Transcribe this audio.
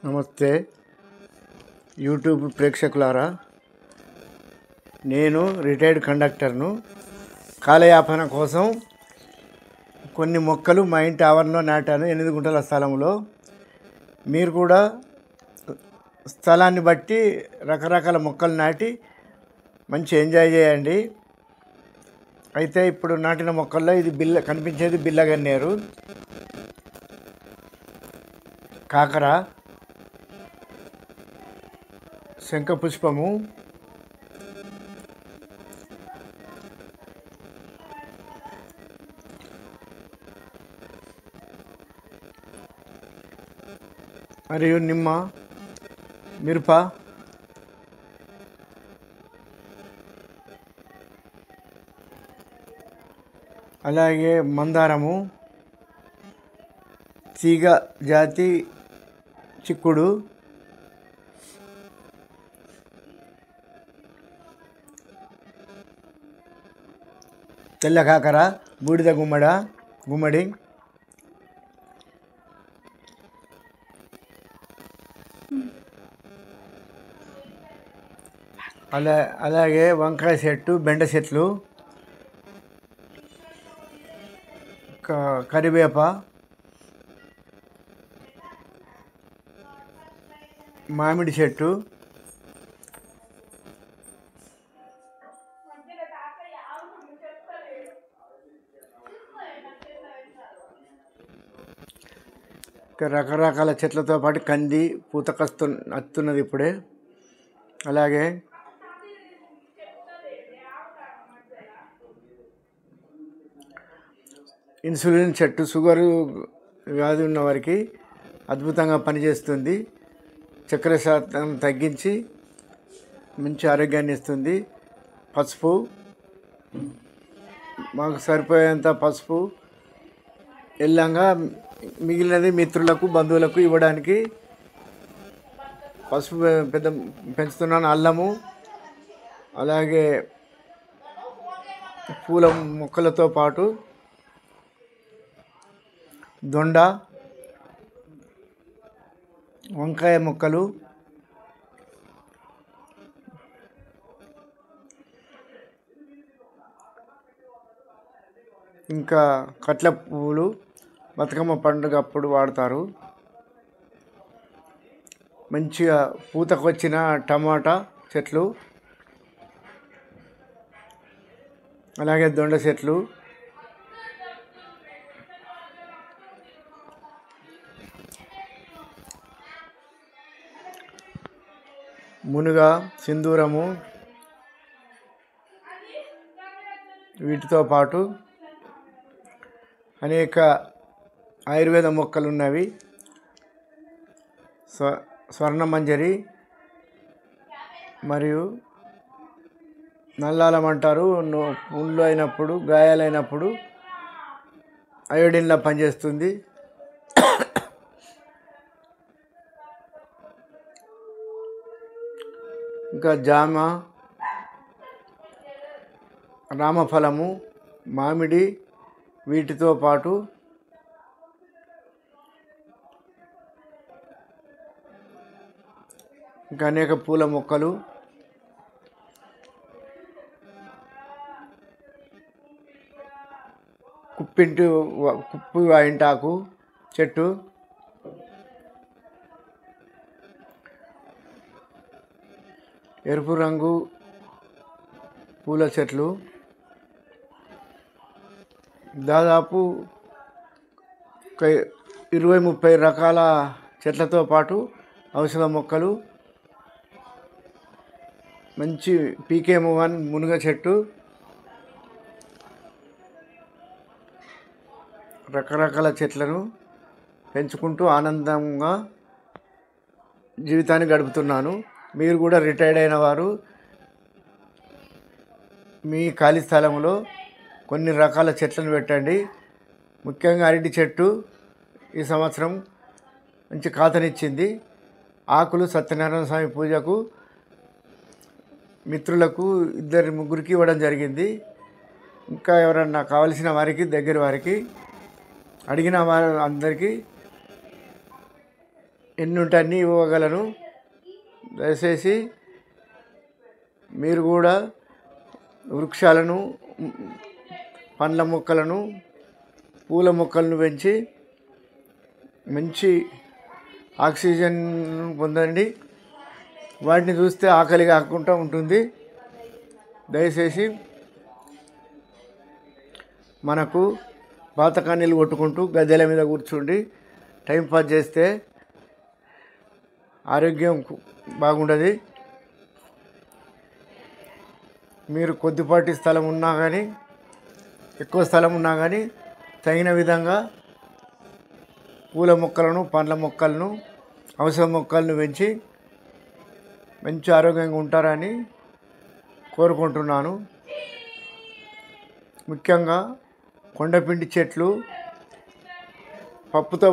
నమస్తే యూట్యూబ్ ప్రేక్షకులారా, నేను రిటైర్డ్ కండక్టర్ను. కాలయాపన కోసం కొన్ని మొక్కలు మా ఇంటి ఆవరణలో నాటాను, 8 గుంటల స్థలంలో. మీరు కూడా స్థలాన్ని బట్టి రకరకాల మొక్కలు నాటి మంచి ఎంజాయ్ చేయండి. అయితే ఇప్పుడు నాటిన మొక్కల్లో ఇది కనిపించేది బిల్లగన్నేరు, కాకర, శంఖపుష్పము, మరియు నిమ్మ, మిరప, అలాగే మందారము, తీగ జాతి చిక్కుడు, తెల్ల కాకర, బూడిద గుమ్మడి, అలాగే వంకాయ చెట్టు, బెండ చెట్లు, కరివేప, మామిడి చెట్టు, రకరకాల చెట్లతో పాటు కంది అత్తున్నది ఇప్పుడే. అలాగే ఇన్సులిన్ చెట్టు, షుగరు వ్యాధి ఉన్న వారికి అద్భుతంగా పనిచేస్తుంది. చక్కెర శాతం తగ్గించి మంచి ఆరోగ్యాన్ని ఇస్తుంది. పసుపు, మాకు సరిపోయేంత పసుపు ఎల్లంగా మిగిలినది మిత్రులకు, బంధువులకు ఇవ్వడానికి పసుపు పెంచుతున్నాను. అల్లము, అలాగే పూల మొక్కలతో పాటు దొండ, వంకాయ మొక్కలు, ఇంకా కట్ల పువ్వులు బతుకమ్మ పండుగ అప్పుడు వాడతారు. మంచిగా పూతకొచ్చిన టమాటా చెట్లు, అలాగే దొండ చెట్లు, మునుగ, సింధూరము, వీటితో పాటు అనేక ఆయుర్వేద మొక్కలు ఉన్నవి. స్వర్ణమంజరి మరియు నల్లాలం అంటారు. పుండ్లు అయినప్పుడు, గాయాలైనప్పుడు అయోడిన్లా పనిచేస్తుంది. ఇంకా జామ, రామఫలము, మామిడి, వీటితో పాటు ఇంకా అనేక పూల మొక్కలు, కుప్పు వాయింటాకు చెట్టు, ఎరుపు రంగు పూల చెట్లు, దాదాపు 20-30 రకాల చెట్లతో పాటు ఔషధ మొక్కలు, మంచి PKM1 మునుగ చెట్టు, రకరకాల చెట్లను పెంచుకుంటూ ఆనందంగా జీవితాన్ని గడుపుతున్నాను. మీరు కూడా రిటైర్డ్ అయిన వారు మీ ఖాళీ స్థలంలో కొన్ని రకాల చెట్లను పెట్టండి. ముఖ్యంగా అరటి చెట్టు ఈ సంవత్సరం మంచి కాతనిచ్చింది. ఆకులు సత్యనారాయణ స్వామి పూజకు మిత్రులకు 2-3 ఇవ్వడం జరిగింది. ఇంకా ఎవరన్నా కావలసిన వారికి, దగ్గర వారికి, అడిగిన వారు అందరికీ ఎన్ని ఉంటే అన్నీ ఇవ్వగలను. దయచేసి మీరు కూడా వృక్షాలను, పండ్ల మొక్కలను, పూల మొక్కలను పెంచి మంచి ఆక్సిజన్ పొందండి. వాటిని చూస్తే ఆకలి కాకుండా ఉంటుంది. దయచేసి మనకు బాతకాన్నీళ్ళు కొట్టుకుంటూ గద్దెల మీద కూర్చుండి టైంపాస్ చేస్తే ఆరోగ్యం బాగుండదు. మీరు కొద్దిపాటి స్థలం ఉన్నా కానీ, ఎక్కువ స్థలం ఉన్నా కానీ తగిన విధంగా పూల మొక్కలను, పండ్ల మొక్కలను, ఔషధ మొక్కలను పెంచి మంచి ఆరోగ్యంగా ఉంటారని కోరుకుంటున్నాను. ముఖ్యంగా కొండపిండి చెట్లు పప్పుతో